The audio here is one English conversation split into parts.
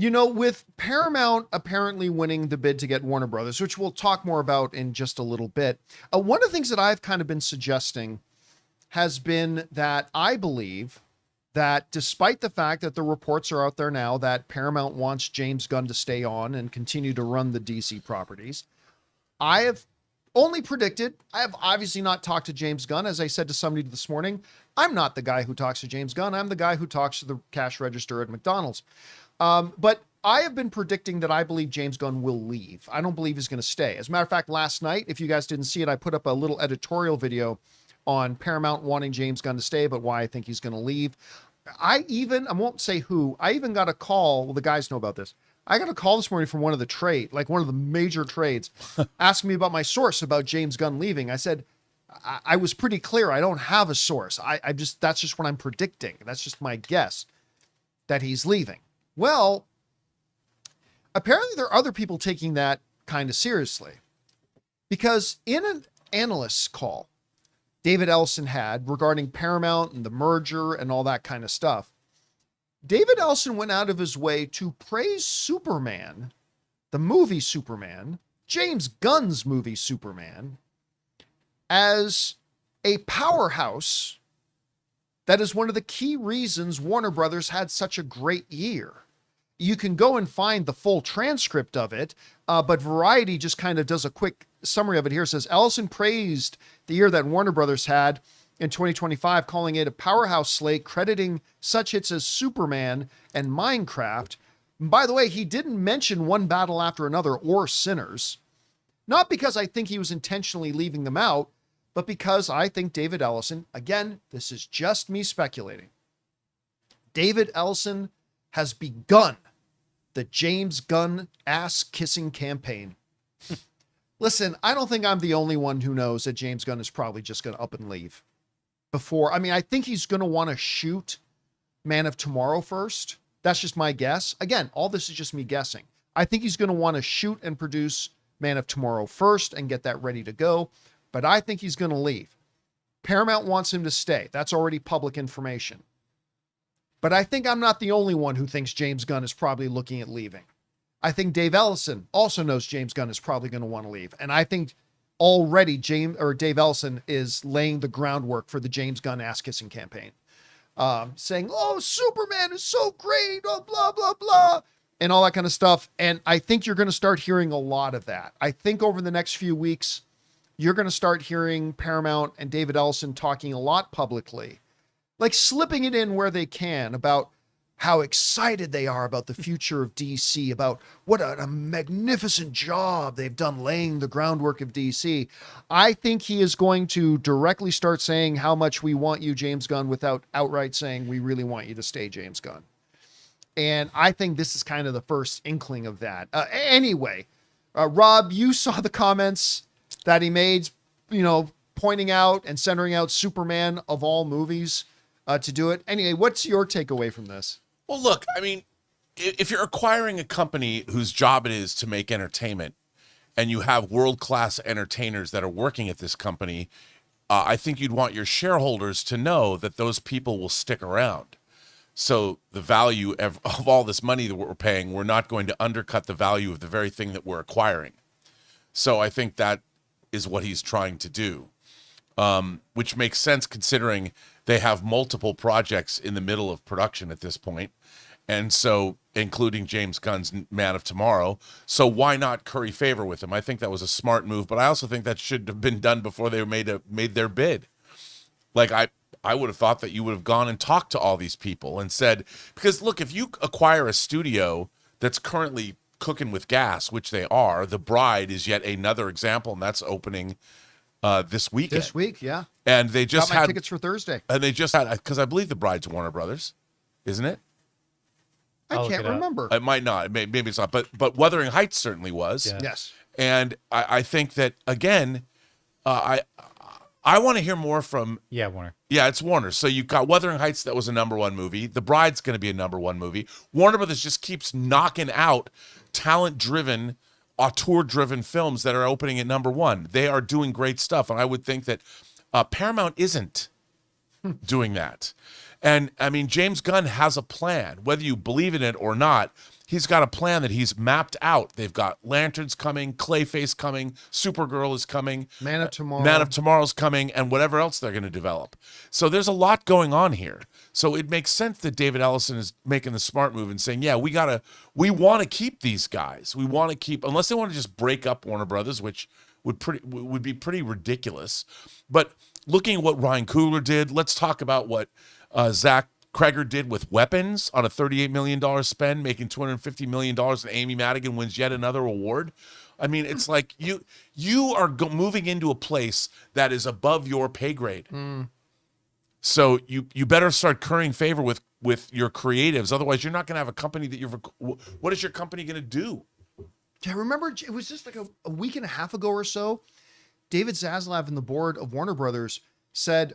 With Paramount apparently winning the bid to get Warner Brothers, which we'll talk more about in just a little bit, one of the things that I've kind of been suggesting has been that I believe that despite the fact that the reports are out there now that Paramount wants James Gunn to stay on and continue to run the DC properties, I have only predicted. I have obviously not talked to James Gunn. As I said to somebody this morning, I'm not the guy who talks to James Gunn. I'm the guy who talks to the cash register at McDonald's. But I have been predicting that I believe James Gunn will leave. I don't believe he's going to stay. As a matter of fact, last night, if you guys didn't see it, I put up a little editorial video on Paramount wanting James Gunn to stay, but why I think he's going to leave. I won't say who, I even got a call. Well, the guys know about this. I got a call this morning from one of the major trades, asking me about my source about James Gunn leaving. I said, I was pretty clear. I don't have a source. That's just what I'm predicting. That's just my guess that he's leaving. Well, apparently there are other people taking that kind of seriously, because in an analyst's call David Ellison had regarding Paramount and the merger and all that kind of stuff, David Ellison went out of his way to praise Superman, the movie Superman, James Gunn's movie Superman, as a powerhouse that is one of the key reasons Warner Brothers had such a great year. You can go and find the full transcript of it, but Variety just kind of does a quick summary of it here. It says, Ellison praised the year that Warner Brothers had in 2025, calling it a powerhouse slate, crediting such hits as Superman and Minecraft. And by the way, he didn't mention One Battle After Another or Sinners, not because I think he was intentionally leaving them out, but because I think David Ellison, again, this is just me speculating, David Ellison has begun the James Gunn ass-kissing campaign. Listen, I don't think I'm the only one who knows that James Gunn is probably just going to up and leave. I think he's going to want to shoot Man of Tomorrow first. That's just my guess. Again, all this is just me guessing. I think he's going to want to shoot and produce Man of Tomorrow first and get that ready to go. But I think he's going to leave. Paramount wants him to stay. That's already public information. But I think I'm not the only one who thinks James Gunn is probably looking at leaving. I think Dave Ellison also knows James Gunn is probably going to want to leave. And I think already Dave Ellison is laying the groundwork for the James Gunn ass-kissing campaign. Saying, oh, Superman is so great, oh, blah, blah, blah, and all that kind of stuff. And I think you're going to start hearing a lot of that. I think over the next few weeks, you're going to start hearing Paramount and David Ellison talking a lot publicly, like slipping it in where they can about how excited they are about the future of DC, about what a magnificent job they've done laying the groundwork of DC. I think he is going to directly start saying how much we want you, James Gunn, without outright saying we really want you to stay, James Gunn. And I think this is kind of the first inkling of that. Anyway, Rob, you saw the comments that he made, pointing out and centering out Superman of all movies to do it. Anyway, what's your takeaway from this? Well, look, if you're acquiring a company whose job it is to make entertainment, and you have world-class entertainers that are working at this company, I think you'd want your shareholders to know that those people will stick around. So the value of all this money that we're paying, we're not going to undercut the value of the very thing that we're acquiring. So I think that is what he's trying to do, which makes sense considering they have multiple projects in the middle of production at this point. And so, including James Gunn's Man of Tomorrow. So why not curry favor with him? I think that was a smart move, but I also think that should have been done before they made their bid. Like, I would have thought that you would have gone and talked to all these people and said, because look, if you acquire a studio that's currently cooking with gas, which they are, The Bride is yet another example, and that's opening this weekend. This week, yeah. And they just had tickets for Thursday. And they just had, because I believe The Bride's Warner Brothers, isn't it? I can't remember. It might not. Maybe it's not. But Wuthering Heights certainly was. Yeah. Yes. And I think that, again, I want to hear more from... Yeah, Warner. Yeah, it's Warner. So you've got Wuthering Heights, that was a #1 movie. The Bride's going to be a #1 movie. Warner Brothers just keeps knocking out talent-driven, auteur-driven films that are opening at #1. They are doing great stuff. And I would think that Paramount isn't doing that. And, James Gunn has a plan. Whether you believe in it or not, he's got a plan that he's mapped out. They've got Lanterns coming, Clayface coming, Supergirl is coming, Man of Tomorrow. Man of Tomorrow's coming, and whatever else they're going to develop. So there's a lot going on here. So it makes sense that David Ellison is making the smart move and saying, yeah, we want to keep these guys. We want to keep, unless they want to just break up Warner Brothers, which would be pretty ridiculous. But looking at what Ryan Coogler did, let's talk about what Zach Kreger did with Weapons on a $38 million spend, making $250 million, and Amy Madigan wins yet another award. I mean, it's like you are moving into a place that is above your pay grade. So you better start currying favor with your creatives. Otherwise, you're not going to have a company that what is your company going to do? Yeah, I remember it was just like a week and a half ago or so. David Zaslav and the board of Warner Brothers said,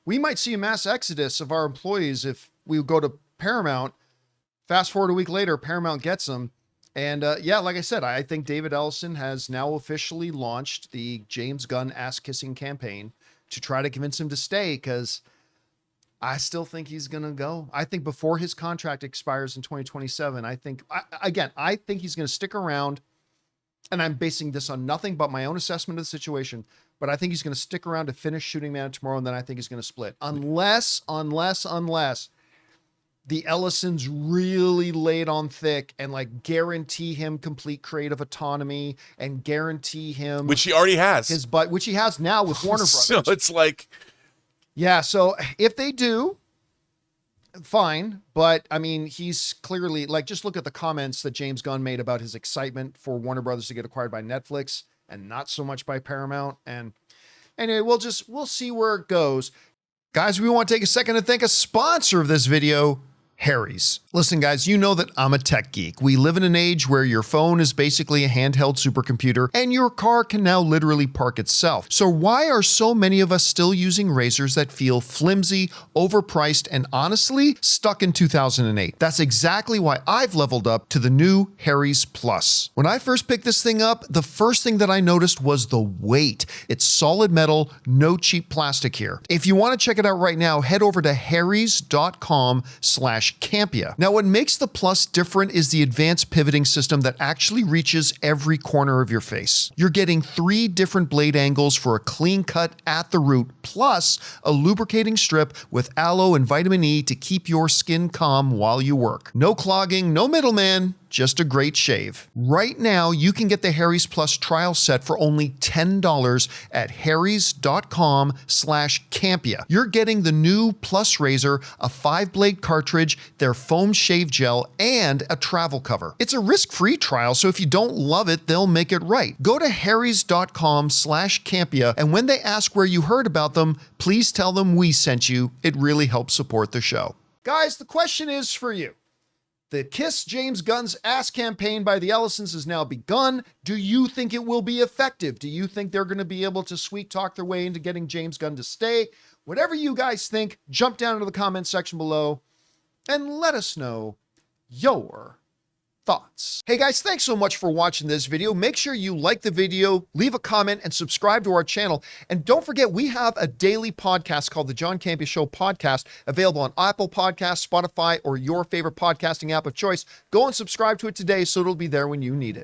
we might see a mass exodus of our employees if we go to Paramount. Fast forward a week later, Paramount gets them. And yeah, like I said, I think David Ellison has now officially launched the James Gunn ass-kissing campaign to try to convince him to stay, because I still think he's going to go. I think before his contract expires in 2027, I think he's going to stick around. And I'm basing this on nothing but my own assessment of the situation. But I think he's going to stick around to finish shooting Man of Tomorrow, and then I think he's going to split. Unless the Ellisons really laid on thick and like guarantee him complete creative autonomy and guarantee him, which he already has, which he has now with Warner Brothers. So it's like, yeah. So if they do, fine. But I mean, he's clearly like, just look at the comments that James Gunn made about his excitement for Warner Brothers to get acquired by Netflix and not so much by Paramount. And anyway, we'll see where it goes. Guys, we want to take a second to thank a sponsor of this video, Harry's. Listen, guys, you know that I'm a tech geek. We live in an age where your phone is basically a handheld supercomputer and your car can now literally park itself. So why are so many of us still using razors that feel flimsy, overpriced, and honestly stuck in 2008? That's exactly why I've leveled up to the new Harry's Plus. When I first picked this thing up, the first thing that I noticed was the weight. It's solid metal, no cheap plastic here. If you want to check it out right now, head over to harrys.com/Campea. Now, what makes the Plus different is the advanced pivoting system that actually reaches every corner of your face. You're getting 3 different blade angles for a clean cut at the root, plus a lubricating strip with aloe and vitamin E to keep your skin calm while you work. No clogging, no middleman, just a great shave. Right now, you can get the Harry's Plus trial set for only $10 at harrys.com/Campea. You're getting the new Plus razor, a 5-blade cartridge, their foam shave gel, and a travel cover. It's a risk-free trial, so if you don't love it, they'll make it right. Go to harrys.com/Campea, and when they ask where you heard about them, please tell them we sent you. It really helps support the show. Guys, the question is for you. The Kiss James Gunn's ass campaign by the Ellisons has now begun. Do you think it will be effective? Do you think they're going to be able to sweet talk their way into getting James Gunn to stay? Whatever you guys think, jump down into the comment section below and let us know your thoughts. Hey guys, thanks so much for watching this video. Make sure you like the video, leave a comment, and subscribe to our channel. And don't forget, we have a daily podcast called the John Campea Show Podcast, available on Apple Podcasts, Spotify, or your favorite podcasting app of choice. Go and subscribe to it today so it'll be there when you need it.